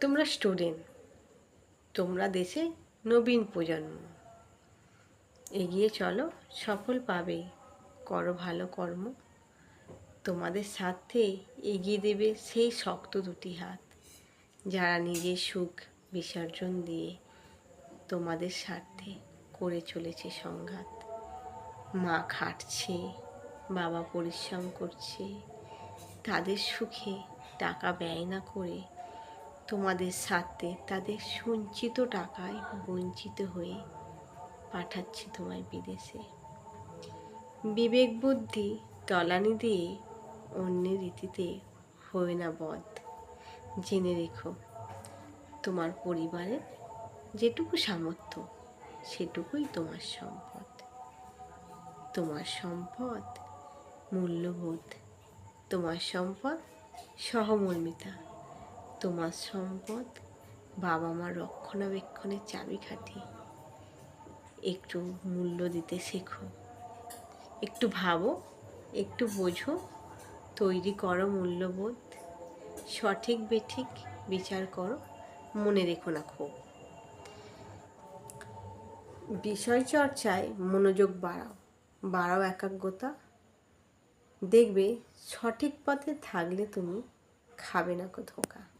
তোমরা স্টুডেন্ট, তোমরা দেশে নবীন প্রজন্ম। এগিয়ে চলো, সফল পাবেই। করো ভালো কর্ম, তোমাদের স্বার্থে এগিয়ে দেবে সেই শক্ত দুটি হাত, যারা নিজের সুখ বিসর্জন দিয়ে তোমাদের স্বার্থে করে চলেছে সংঘাত। মা খাটছে, বাবা পরিশ্রম করছে, তাদের সুখে টাকা ব্যয় না করে তোমাদের স্বার্থে তাদের সঞ্চিত টাকায় বঞ্চিত হয়ে পাঠাচ্ছে তোমায় বিদেশে। বিবেক বুদ্ধি তলানি দিয়ে অন্যের রীতিতে হয় না বধ। জেনে রেখো, তোমার পরিবারের যেটুকু সামর্থ্য সেটুকুই তোমার সম্পদ। তোমার সম্পদ মূল্যবোধ, তোমার সম্পদ সহমর্মিতা, তোমার সম্পদ বাবা মার রক্ষণাবেক্ষণের চাবিকাঠি। একটু মূল্য দিতে শেখো, একটু ভাবো, একটু বোঝো, তৈরি করো মূল্যবোধ। সঠিক বেঠিক বিচার করো, মনে রেখো না খুব। বিষয় চর্চায় মনোযোগ বাড়াও একাগ্রতা। দেখবে সঠিক পথে থাকলে তুমি খাবে না ধোঁকা।